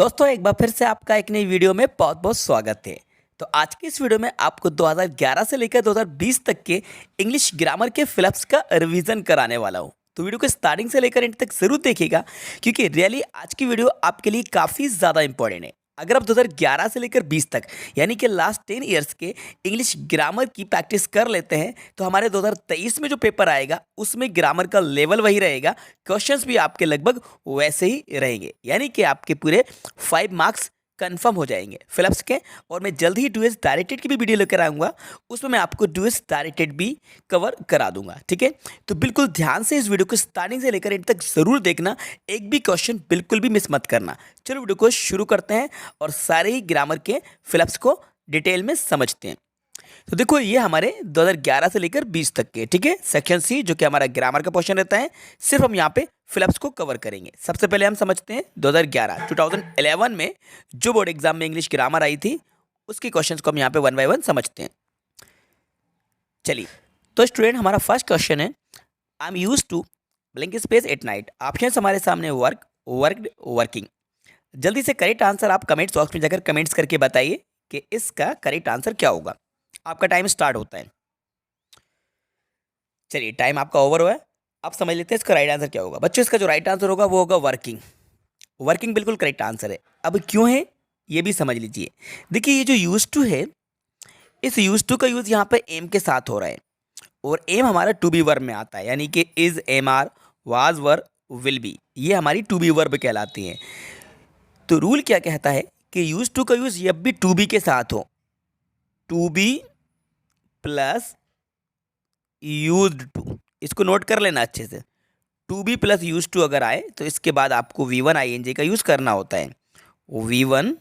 दोस्तों एक बार फिर से आपका एक नई वीडियो में बहुत बहुत स्वागत है। तो आज की इस वीडियो में आपको 2011 से लेकर 2020 तक के इंग्लिश ग्रामर के फिलप्स का रिवीजन कराने वाला हूँ। तो वीडियो को स्टार्टिंग से लेकर एंड तक जरूर देखिएगा क्योंकि रियली आज की वीडियो आपके लिए काफ़ी ज़्यादा इंपॉर्टेंट है। अगर आप 2011 से लेकर 20 तक यानी कि लास्ट 10 ईयर्स के इंग्लिश ग्रामर की प्रैक्टिस कर लेते हैं तो हमारे 2023 में जो पेपर आएगा उसमें ग्रामर का लेवल वही रहेगा, क्वेश्चंस भी आपके लगभग वैसे ही रहेंगे, यानी कि आपके पूरे 5 मार्क्स कंफर्म हो जाएंगे फिलप्स के। और मैं जल्द ही डूएस डायरेक्टेड की भी वीडियो लेकर आऊँगा, उसमें मैं आपको डूएस डायरेक्टेड भी कवर करा दूंगा। ठीक है, तो बिल्कुल ध्यान से इस वीडियो को स्टार्टिंग से लेकर एंड तक ज़रूर देखना, एक भी क्वेश्चन बिल्कुल भी मिस मत करना। चलो वीडियो को शुरू करते हैं और सारे ही ग्रामर के फिलप्स को डिटेल में समझते हैं। तो देखो ये हमारे 2011 से लेकर 20 तक के, ठीक है, सेक्शन सी जो कि हमारा ग्रामर का पोर्शन रहता है, सिर्फ हम यहाँ पे फिलप्स को कवर करेंगे। सबसे पहले हम समझते हैं 2011 में जो बोर्ड एग्जाम में इंग्लिश ग्रामर आई थी उसके क्वेश्चंस को हम यहाँ पे वन बाय वन समझते हैं। चलिए, तो स्टूडेंट हमारा फर्स्ट क्वेश्चन है, I am use to blank space at night. Option हमारे सामने वर्क, वर्कड, वर्किंग। जल्दी से करेक्ट आंसर आप कमेंट्स बॉक्स में जाकर कमेंट्स करके बताइए कि इसका करेक्ट आंसर क्या होगा। आपका टाइम स्टार्ट होता है। चलिए टाइम आपका ओवर हुआ है, अब समझ लेते हैं इसका राइट आंसर क्या होगा। बच्चों इसका जो राइट आंसर होगा वो होगा वर्किंग। वर्किंग बिल्कुल करेक्ट आंसर है। अब क्यों है ये भी समझ लीजिए। देखिए ये जो यूज टू है, इस यूज टू का यूज यहाँ पे एम के साथ हो रहा है और एम हमारा टू बी वर्ब में आता है, यानी कि is, am are, was, were, will be, ये हमारी टू बी वर्ब कहलाती हैं। तो रूल क्या कहता है कि यूज टू का यूज जब भी टू बी के साथ हो, to be plus used to, इसको नोट कर लेना अच्छे से। To be plus use to अगर आए तो इसके बाद आपको वी1 आई एन जी का यूज़ करना होता है, वी1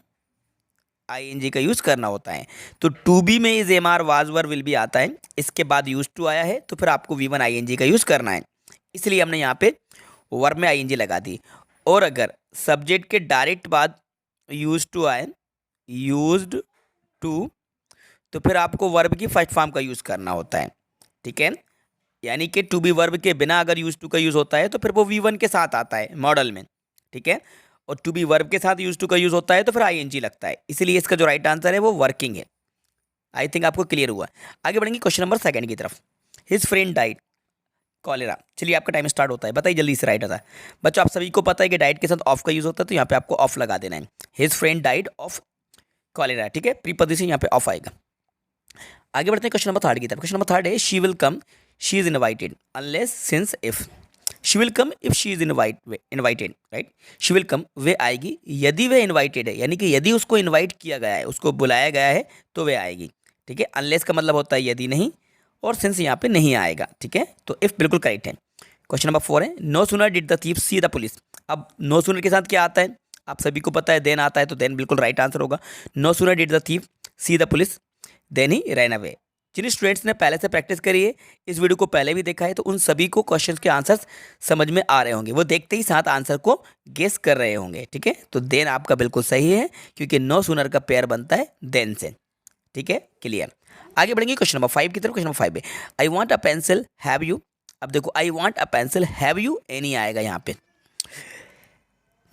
आई एन जी का यूज़ करना होता है। तो टू बी में is, am are, was, were, will be आता है, इसके बाद यूज टू आया है तो फिर आपको वी1 आई एन जी का यूज़ करना है, इसलिए हमने यहाँ पे वर्ब में आई एन जी लगा दी। और अगर सब्जेक्ट के डायरेक्ट बाद यूज टू आए, यूज्ड टू, तो फिर आपको वर्ब की फर्स्ट फॉर्म का यूज़ करना होता है। ठीक है, यानी कि टू बी वर्ब के बिना अगर यूज टू का यूज़ होता है तो फिर वो वी1 के साथ आता है मॉडल में। ठीक है, और टू बी वर्ब के साथ यूज टू का यूज़ होता है तो फिर आई एन जी लगता है, इसलिए इसका जो राइट आंसर है वो वर्किंग है। आई थिंक आपको क्लियर हुआ। आगे बढ़ेंगे क्वेश्चन नंबर सेकंड की तरफ। His friend died cholera. चलिए आपका टाइम स्टार्ट होता है, बताइए जल्दी से राइट आता है। बच्चों आप सभी को पता है कि डाइट के साथ ऑफ का यूज़ होता है, तो यहाँ पे आपको ऑफ लगा देना है। His friend died of cholera, ठीक है, प्रीपोजिशन यहाँ पे ऑफ आएगा। आगे बढ़ते हैं क्वेश्चन नंबर थर्ड की तरफ। क्वेश्चन नंबर थर्ड है, she will come, she is invited, unless, since, if. She will come if she is invited, right. She will come, वे आएगी यदि वे इनवाइटेड है, यानी कि यदि उसको इनवाइट किया गया है, उसको बुलाया गया है तो वे आएगी। ठीक है, अनलेस का मतलब होता है यदि नहीं, और सिंस यहाँ पे नहीं आएगा। ठीक है, तो इफ बिल्कुल करेक्ट है। क्वेश्चन नंबर 4 है, no sooner did the thief see the police. अब नो सूनर के साथ क्या आता है आप सभी को पता है, देन आता है, तो देन बिल्कुल राइट आंसर होगा। No sooner did the thief see the police then he ran away. जिन स्टूडेंट्स ने पहले से प्रैक्टिस करी है, इस वीडियो को पहले भी देखा है, तो उन सभी को क्वेश्चंस के आंसर्स समझ में आ रहे होंगे, वो देखते ही साथ आंसर को गेस कर रहे होंगे। ठीक है, तो देन आपका बिल्कुल सही है क्योंकि नो सूनर का पेयर बनता है देन से। ठीक है, क्लियर। आगे बढ़ेंगे क्वेश्चन नंबर 5 की तरफ। क्वेश्चन नंबर 5 है, I want a pencil, have you. अब देखो I want a pencil, have you any आएगा यहाँ पे।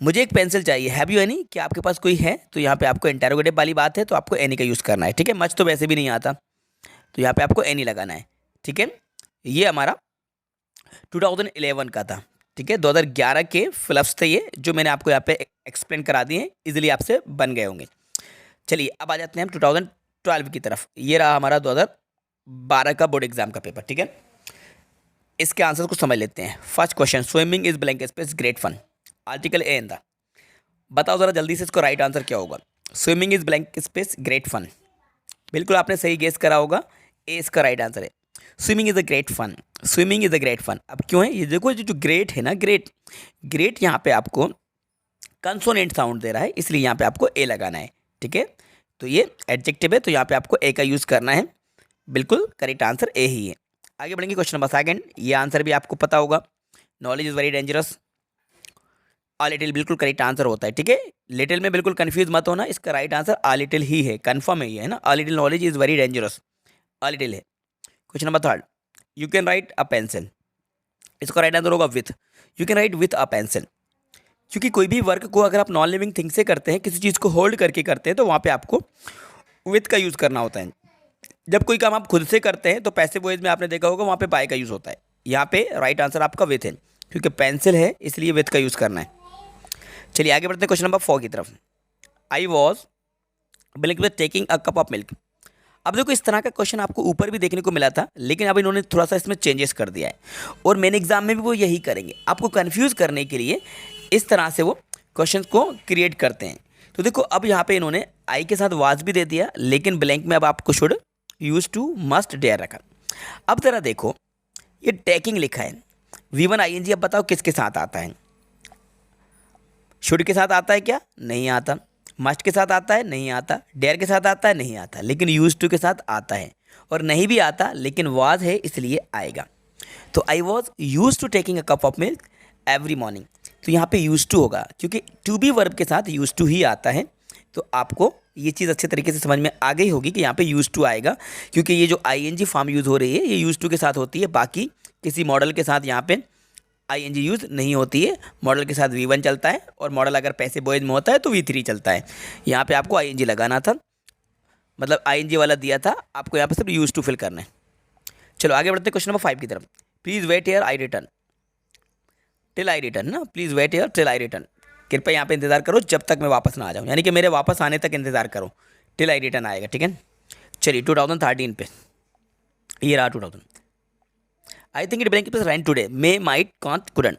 मुझे एक पेंसिल चाहिए, हैव यू एनी, क्या आपके पास कोई है, तो यहाँ पे आपको इंटेरोगेटिव वाली बात है, तो आपको एनी का यूज़ करना है। ठीक है, मच तो वैसे भी नहीं आता, तो यहाँ पे आपको एनी लगाना है। ठीक है, ये हमारा 2011 का था। ठीक है, 2011 के फिलप्स थे ये, जो मैंने आपको यहाँ पे एक्सप्लेन करा दिए हैं, इजीली आपसे बन गए होंगे। चलिए अब आ जाते हैं हम 2012 की तरफ। ये रहा हमारा 2012 का बोर्ड एग्जाम का पेपर। ठीक है, इसके आंसर को समझ लेते हैं। First question, swimming is blank space great fun, article a an the. बताओ जरा जल्दी से इसको राइट आंसर क्या होगा। Swimming is blank space great fun, बिल्कुल आपने सही गेस करा होगा, ए इसका राइट आंसर है। Swimming is a great fun, swimming is a great fun. अब क्यों है ये, देखो ये जो ग्रेट है ना, ग्रेट, ग्रेट यहाँ पे आपको कंसोनेंट साउंड दे रहा है, इसलिए यहाँ पे आपको ए लगाना है। ठीक है, तो ये एडजेक्टिव है, तो यहाँ पे आपको ए का यूज़ करना है, बिल्कुल करेक्ट आंसर ए ही है। आगे बढ़ेंगे क्वेश्चन नंबर सेकंड। ये आंसर भी आपको पता होगा, knowledge is very dangerous, a little बिल्कुल करेक्ट आंसर होता है। ठीक है, लिटिल में बिल्कुल कंफ्यूज मत होना, इसका राइट आंसर आ लिटिल ही है, कंफर्म है ये, है ना। A little knowledge is very dangerous, a little है। Question number third, you can write a pencil, इसका राइट आंसर होगा with, you can write with a pencil. क्योंकि कोई भी वर्क को अगर आप नॉन लिविंग थिंग से करते हैं, किसी चीज़ को होल्ड करके करते हैं, तो वहाँ पे आपको विथ का यूज़ करना होता है। जब कोई काम आप खुद से करते हैं तो पैसिव वॉइस में आपने देखा होगा वहाँ पे बाय का यूज़ होता है। यहाँ पे राइट आंसर आपका विथ है, क्योंकि पेंसिल है इसलिए विथ का यूज़ करना है। चलिए आगे बढ़ते हैं क्वेश्चन नंबर 4 की तरफ। I was milk with taking a cup of milk. अब देखो इस तरह का क्वेश्चन आपको ऊपर भी देखने को मिला था, लेकिन अब इन्होंने थोड़ा सा इसमें चेंजेस कर दिया है और मेन एग्जाम में भी वो यही करेंगे, आपको कंफ्यूज करने के लिए इस तरह से वो क्वेश्चन को क्रिएट करते हैं। तो देखो अब यहाँ पे इन्होंने आई के साथ वाज भी दे दिया, लेकिन ब्लैंक में अब आपको should, use to, must, dare रखा। अब जरा देखो ये टेकिंग लिखा है, V1 ING, अब बताओ किसके साथ आता है? शुड के साथ आता है क्या? नहीं आता। मस्ट के साथ आता है? नहीं आता। डेयर के साथ आता है? नहीं आता। लेकिन यूज टू के साथ आता है, और नहीं भी आता लेकिन वाज है इसलिए आएगा। तो I was use to taking a cup of milk every morning, तो यहाँ पे यूज टू होगा, क्योंकि टू बी वर्ब के साथ यूज टू ही आता है। तो आपको ये चीज़ अच्छे तरीके से समझ में आ गई होगी कि यहाँ पे यूज टू आएगा, क्योंकि ये जो ING फॉर्म यूज़ हो रही है ये यूज टू के साथ होती है, बाकी किसी मॉडल के साथ यहाँ पे ING यूज़ नहीं होती है। मॉडल के साथ V1 चलता है, और मॉडल अगर पैसे बॉयज में होता है तो V3 चलता है। यहाँ पे आपको ING लगाना था, मतलब ING वाला दिया था, आपको यहाँ पे सिर्फ यूज टू फिल करना है। चलो आगे बढ़ते हैं क्वेश्चन नंबर 5 की तरफ। Please wait here I return, till I return ना, please wait here till I return, कृपया यहाँ पे इंतजार करो जब तक मैं वापस ना आ जाऊँ, यानी कि मेरे वापस आने तक इंतजार करो, टिल आई रिटर्न आएगा, ठीक है। चलिए 2013 पे, ये रहा 2000। I think it bank rent today, may might can't couldn't.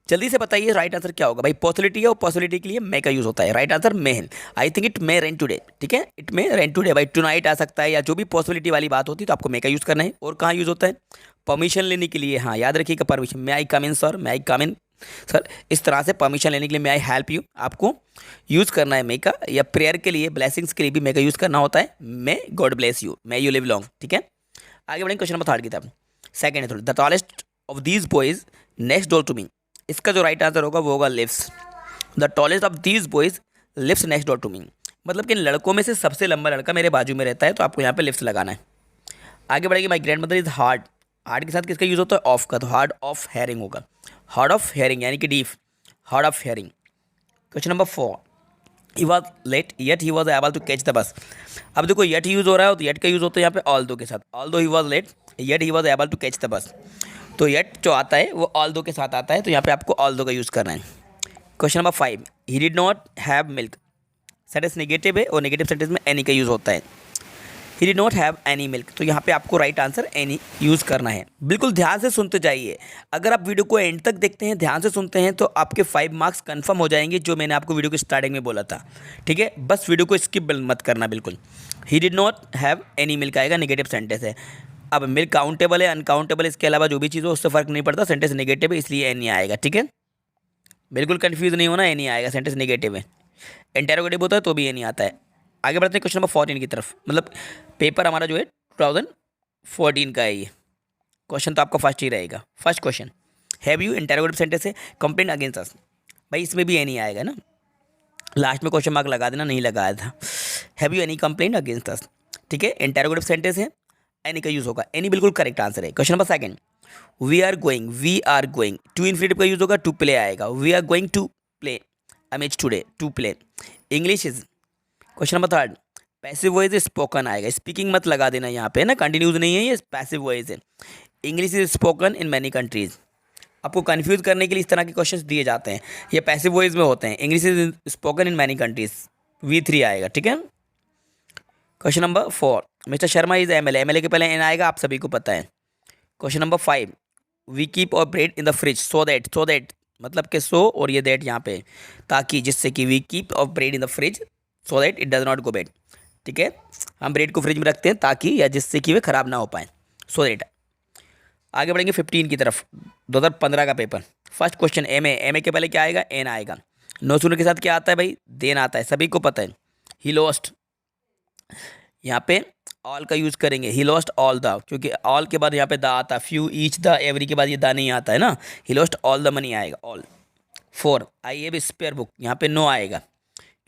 जल्दी से बताइए राइट आंसर क्या होगा भाई? पॉसिबिलिटी है, और पॉसिबिलिटी के लिए मे का यूज़ होता है। राइट आंसर मे है। I think it may rent today, ठीक है, इट मे रेंट टुडे भाई, टुनाइट आ सकता है, या जो भी पॉसिबिलिटी वाली बात होती है तो आपको मे का यूज़ करना है। और कहाँ यूज़ होता है? परमिशन लेने के लिए, हाँ याद रखिएगा, परमिशन, मे आई कम इन सर, मे आई कम इन सर, इस तरह से परमिशन लेने के लिए मे आई हेल्प यू, आपको यूज़ करना है मे का। या प्रेयर के लिए, ब्लेसिंग्स के लिए भी मे का यूज़ करना होता है, may God bless you, may you live long, ठीक है। आगे बढ़ेंगे क्वेश्चन नंबर 3 की तरफ। सेकंड है थोड़ी, the tallest of these boys next door to me, इसका जो राइट आंसर होगा वो होगा lives. The tallest of these boys lives next door to me, मतलब कि लड़कों में से सबसे लंबा लड़का मेरे बाजू में रहता है, तो आपको यहाँ पे लिव्स लगाना है। आगे बढ़ेगी, my grand mother is hard, hard के साथ किसका यूज़ होता है? ऑफ का, तो हार्ड ऑफ हेयरिंग होगा, हार्ड ऑफ हेयरिंग यानी कि deaf, hard of hearing. Question number 4, he was late yet he was able to catch the bus. अब देखो येट यूज़ हो रहा है, तो येट का यूज़ होता है यहाँ पे ऑल दो के साथ, although he was late yet he was able to catch the bus, तो येट जो आता है वो ऑल दो के साथ आता है, तो यहाँ पे आपको ऑल दो का यूज़ करना है। Question number 5, he did not have milk, sentence negative है, और नेगेटिव सेंटेंस में एनी का यूज़ होता है। He did not have any milk, तो यहाँ पे आपको राइट आंसर एनी यूज़ करना है। बिल्कुल ध्यान से सुनते जाइए, अगर आप वीडियो को एंड तक देखते हैं, ध्यान से सुनते हैं, तो आपके 5 मार्क्स कंफर्म हो जाएंगे, जो मैंने आपको वीडियो की स्टार्टिंग में बोला था, ठीक है। बस वीडियो को स्किप मत करना बिल्कुल। He did not have any milk आएगा, नेगेटिव सेंटेंस है। अब मिल्क काउंटेबल है, अनकाउंटेबल, इसके अलावा जो भी चीज़ हो उससे फर्क नहीं पड़ता, सेंटेंस नेगेटिव है इसलिए एनी आएगा, ठीक है। बिल्कुल कंफ्यूज नहीं होना, एनी आएगा, सेंटेंस नेगेटिव है। इंटेरोगेटिव होता है तो भी एनी आता है। आगे बढ़ते हैं क्वेश्चन नंबर 14 की तरफ, मतलब पेपर हमारा जो है 2014 का है ये क्वेश्चन, तो आपका फर्स्ट ही रहेगा। First question, have you, interrogative sentence है, कंप्लेन अगेंस्ट अस, भाई इसमें भी एनी आएगा ना, लास्ट में क्वेश्चन मार्क लगा देना, नहीं लगाया था। Have you any complain against us, ठीक है, इंटेरोगेटिव सेंटेंस है, एनी का यूज़ होगा, एनी बिल्कुल करेक्ट आंसर है। Question number 2, we are going, to infinitive का यूज़ होगा, टू प्ले आएगा, we are going to play a match today, to play. English is, question number 3, passive voice spoken आएगा, speaking मत लगा देना यहाँ पे ना, कंटिन्यूज नहीं है, ये पैसिव वॉइस है। English is spoken in many countries, आपको कंफ्यूज करने के लिए इस तरह के क्वेश्चंस दिए जाते हैं, ये पैसिव वॉइस में होते हैं। English is spoken in many countries, V3 आएगा, ठीक है। Question number 4, mister Sharma is MLA, MLA के पहले एन आएगा, आप सभी को पता है। क्वेश्चन नंबर 5, वी कीप और bread in the fridge, so that मतलब कि सो और ये दैट यहाँ पे, ताकि, जिससे कि वी कीप और bread in the fridge so that it does not go bad, ठीक है, हम ब्रेड को फ्रिज में रखते हैं ताकि, या जिससे कि वे खराब ना हो पाए, सो दैट। आगे बढ़ेंगे 15 की तरफ, 2015 का पेपर। फर्स्ट क्वेश्चन, एम ए के पहले क्या आएगा? एन आएगा। नो सुनर के साथ क्या आता है भाई? देन आता है, सभी को पता है। ही लॉस्ट, यहाँ पे ऑल का यूज़ करेंगे, ही लॉस्ट ऑल द, क्योंकि ऑल के बाद यहाँ पे द आता है, फ्यू, ईच, द, एवरी के बाद ये द नहीं आता है ना, he lost all the money आएगा, all. 4, I have spare book, यहाँ पे नो आएगा,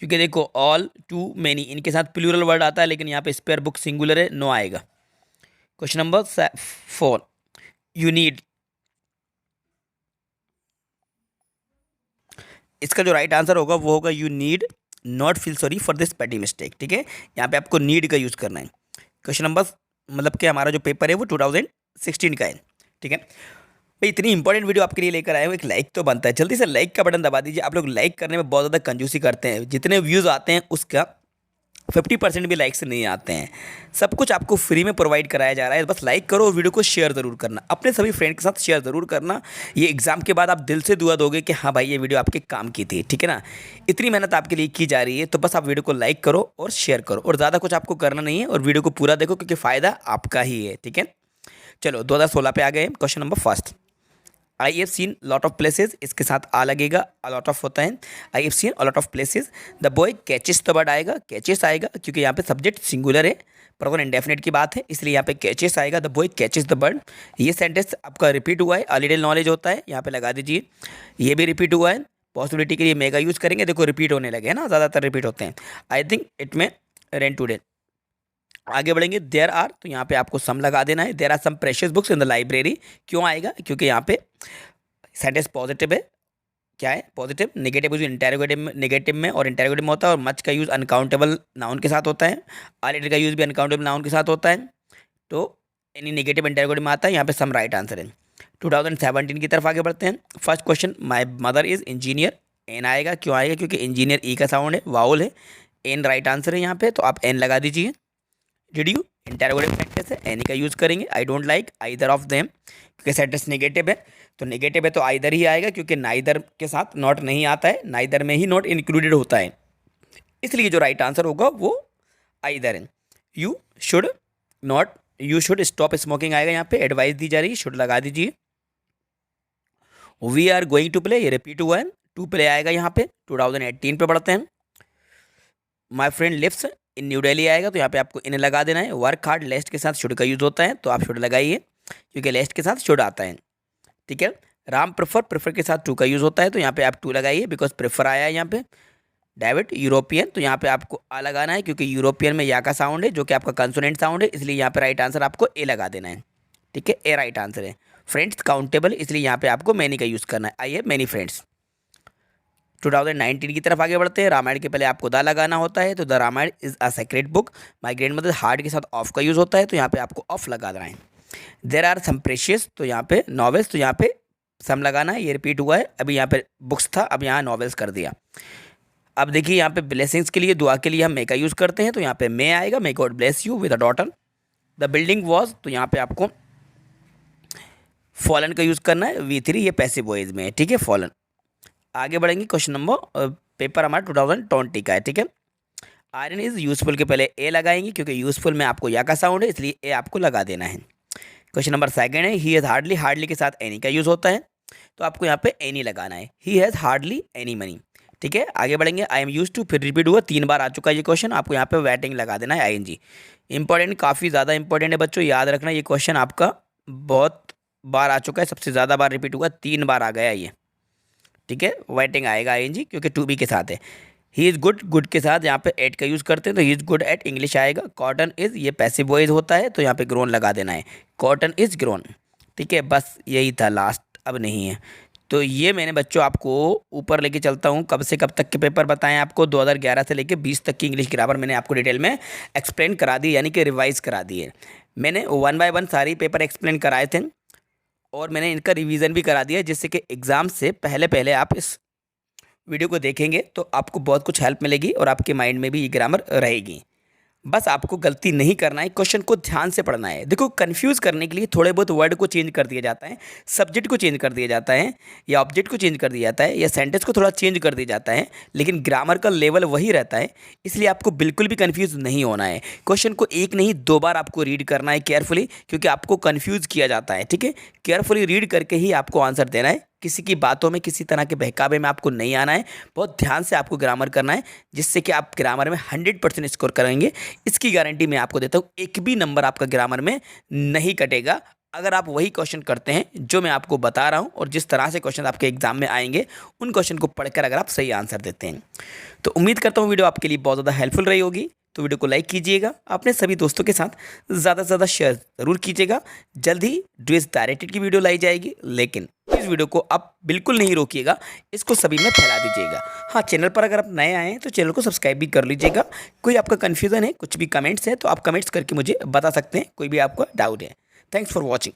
क्योंकि देखो ऑल, टू, मैनी, इनके साथ प्लूरल वर्ड आता है, लेकिन यहाँ पे स्पेयर बुक सिंगुलर है, नो आएगा। क्वेश्चन नंबर 4, यू नीड, इसका जो राइट आंसर होगा वो होगा you need not feel sorry for this पेटी मिस्टेक। ठीक है, यहाँ पे आपको नीड का यूज़ करना है। क्वेश्चन नंबर मतलब कि हमारा जो पेपर है वो 2016 का है। ठीक है भाई, इतनी इंपॉर्टेंट वीडियो आपके लिए लेकर आए हो, एक लाइक तो बनता है। जल्दी से लाइक का बटन दबा दीजिए। आप लोग लाइक करने में बहुत ज़्यादा कंजूसी करते हैं। जितने व्यूज़ आते हैं उसका 50% भी लाइक से नहीं आते हैं। सब कुछ आपको फ्री में प्रोवाइड कराया जा रहा है, बस लाइक करो और वीडियो को शेयर ज़रूर करना, अपने सभी फ्रेंड के साथ शेयर ज़रूर करना। ये एग्ज़ाम के बाद आप दिल से दुआ दोगे कि हाँ भाई ये वीडियो आपके काम की थी। ठीक है ना, इतनी मेहनत आपके लिए की जा रही है, तो बस आप वीडियो को लाइक करो और शेयर करो, और ज़्यादा कुछ आपको करना नहीं है, और वीडियो को पूरा देखो क्योंकि फ़ायदा आपका ही है। ठीक है, चलो 2016 पे आ गए। Question number first, I have seen lot of places, इसके साथ आ लगेगा, अ लॉट ऑफ होता है। I have seen a lot of places, the boy catches the bird आएगा, कैचेस आएगा क्योंकि यहाँ पे सब्जेक्ट सिंगुलर है, प्रोनाउन इंडेफिनिट की बात है, इसलिए यहाँ पे कैचेस आएगा, the boy catches the bird. ये सेंटेंस आपका रिपीट हुआ है, अ लिटिल नॉलेज होता है, यहाँ पे लगा दीजिए। ये भी रिपीट हुआ है, पॉसिबिलिटी के लिए मेगा यूज़ करेंगे, देखो रिपीट होने लगे हैं ना, ज़्यादातर रिपीट होते हैं। आई थिंक इट में रेन टूडे। आगे बढ़ेंगे, देयर आर, तो यहाँ पे आपको सम लगा देना है। There are some precious books in the library, क्यों आएगा, क्योंकि यहाँ पे सेंटेंस पॉजिटिव है। क्या है पॉजिटिव, नेगेटिव यूज नेगेटिव में और इंटेरोगेटिव में होता है, और मच का यूज़ अनकाउंटेबल नाउन के साथ होता है, आ लिटिल का यूज़ भी अनकाउंटेबल नाउन के साथ होता है, तो एनी नेगेटिव इंटेरोगेटिव में आता है। यहाँ पे सम राइट आंसर है। 2017 की तरफ आगे बढ़ते हैं। First question, my mother is engineer, an आएगा, क्यों आएगा, क्योंकि इंजीनियर ई का साउंड है, वाउल है, एन राइट आंसर है यहाँ पे, तो आप एन लगा दीजिए। डिड यू, इंटेरोगेटिव सेंटेंस है, एनी का यूज़ करेंगे। I don't like either of them, क्योंकि सेंटेंस नेगेटिव है, तो नेगेटिव है तो आइदर ही आएगा, क्योंकि नाइदर के साथ नॉट नहीं आता है, नाइदर में ही नॉट इंक्लूडेड होता है, इसलिए जो राइट आंसर होगा वो आइदर है। You should not, you should stop smoking आएगा, यहाँ पे एडवाइस दी जा रही है, शुड लगा दीजिए। We are going to play, ये रिपीट हुआ है, टू प्ले आएगा यहाँ पे। 2018 पे बढ़ते हैं। My friend lives in New Delhi आएगा, तो यहाँ पे आपको इन्हें लगा देना है। वर्क हार्ड, लेस्ट के साथ शुड का यूज़ होता है, तो आप शुड लगाइए क्योंकि लेस्ट के साथ शुड आता है। ठीक है, राम प्रेफर, प्रेफर के साथ टू का यूज़ होता है, तो यहाँ पे आप टू लगाइए बिकॉज प्रेफर आया है यहाँ पे। डेविड यूरोपियन, तो यहाँ पे आपको आ लगाना है क्योंकि यूरोपियन में या का साउंड है जो कि आपका कंसोनेंट साउंड है, इसलिए यहाँ पे राइट आंसर आपको ए लगा देना है। ठीक है, ए राइट आंसर है। फ्रेंड्स काउंटेबल, इसलिए यहाँ पे आपको मैनी का यूज़ करना है, आई हैव मैनी फ्रेंड्स। 2019 की तरफ आगे बढ़ते हैं। रामायण के पहले आपको द लगाना होता है, तो the Ramayana is a sacred book. My grand mother, hard के साथ ऑफ का यूज़ होता है, तो यहाँ पे आपको ऑफ लगा देना है। देर आर सम प्रेशियस, तो यहाँ पे नॉवेल्स, तो यहाँ पे सम लगाना है, ये रिपीट हुआ है, अभी यहाँ पे बुक्स था, अब यहाँ नॉवेल्स कर दिया। अब देखिए यहाँ पे ब्लेसिंग्स के लिए, दुआ के लिए हम मे का यूज़ करते हैं, तो यहाँ पे मे आएगा, may God bless you with a daughter. The building was, तो यहाँ पे आपको फॉलन का यूज़ करना है, V3, ये पैसिव वॉइस में है। ठीक है, फॉलन। आगे बढ़ेंगे, क्वेश्चन नंबर पेपर हमारा 2020 का है। ठीक है, आयरन इज़ यूजफुल के पहले ए लगाएंगे क्योंकि यूजफुल में आपको या का साउंड है, इसलिए ए आपको लगा देना है। क्वेश्चन नंबर सेकंड है, ही हैज़ हार्डली, हार्डली के साथ एनी का यूज़ होता है, तो आपको यहाँ पे एनी लगाना है। He has hardly any money. ठीक है, आगे बढ़ेंगे। आई एम यूज टू, फिर रिपीट हुआ, 3 बार आ चुका है ये क्वेश्चन, आपको यहाँ पे वेटिंग लगा देना है, ING। इंपॉर्टेंट, काफ़ी ज़्यादा इंपॉर्टेंट है बच्चों, याद रखना ये क्वेश्चन आपका बहुत बार आ चुका है, सबसे ज़्यादा बार रिपीट हुआ, 3 बार आ गया ये। ठीक है, वेटिंग आएगा ING क्योंकि टू बी के साथ है। ही इज़ गुड, गुड के साथ यहाँ पे एट का यूज़ करते हैं, तो he is good at English आएगा। कॉटन इज़, ये पैसिव वॉइस होता है, तो यहाँ पे ग्रोन लगा देना है, कॉटन इज़ ग्रोन। ठीक है, बस यही था लास्ट, अब नहीं है। तो ये मैंने बच्चों आपको ऊपर लेके चलता हूँ, कब से कब तक के पेपर बताएं आपको, 2011 से लेके 20 तक की इंग्लिश ग्रामर मैंने आपको डिटेल में एक्सप्लेन करा दी, यानी कि रिवाइज करा दी है। मैंने 1 बाय 1 सारी पेपर एक्सप्लेन कराए थे, और मैंने इनका रिवीजन भी करा दिया, जिससे कि एग्ज़ाम से पहले पहले आप इस वीडियो को देखेंगे तो आपको बहुत कुछ हेल्प मिलेगी और आपके माइंड में भी ये ग्रामर रहेगी। बस आपको गलती नहीं करना है, क्वेश्चन को ध्यान से पढ़ना है। देखो, कंफ्यूज करने के लिए थोड़े बहुत वर्ड को चेंज कर दिया जाता है, सब्जेक्ट को चेंज कर दिया जाता है, या ऑब्जेक्ट को चेंज कर दिया जाता है, या सेंटेंस को थोड़ा चेंज कर दिया जाता है, लेकिन ग्रामर का लेवल वही रहता है, इसलिए आपको बिल्कुल भी कंफ्यूज नहीं होना है। क्वेश्चन को एक नहीं 2 बार आपको रीड करना है केयरफुली, क्योंकि आपको कन्फ्यूज़ किया जाता है। ठीक है, केयरफुली रीड करके ही आपको आंसर देना है, किसी की बातों में, किसी तरह के बहकावे में आपको नहीं आना है, बहुत ध्यान से आपको ग्रामर करना है, जिससे कि आप ग्रामर में 100% स्कोर करेंगे। इसकी गारंटी मैं आपको देता हूँ, एक भी नंबर आपका ग्रामर में नहीं कटेगा अगर आप वही क्वेश्चन करते हैं जो मैं आपको बता रहा हूँ, और जिस तरह से क्वेश्चन आपके एग्जाम में आएंगे उन क्वेश्चन को पढ़कर अगर आप सही आंसर देते हैं। तो उम्मीद करता हूँ वीडियो आपके लिए बहुत ज़्यादा हेल्पफुल रही होगी। तो वीडियो को लाइक कीजिएगा, अपने सभी दोस्तों के साथ ज़्यादा से ज़्यादा शेयर ज़रूर कीजिएगा। जल्द ही ड्रेस डायरेक्टेड की वीडियो लाई जाएगी, लेकिन इस वीडियो को आप बिल्कुल नहीं रोकिएगा, इसको सभी में फैला दीजिएगा। हाँ, चैनल पर अगर आप नए आए हैं तो चैनल को सब्सक्राइब भी कर लीजिएगा। कोई आपका कन्फ्यूज़न है, कुछ भी कमेंट्स है तो आप कमेंट्स करके मुझे बता सकते हैं, कोई भी आपका डाउट है। Thanks for watching.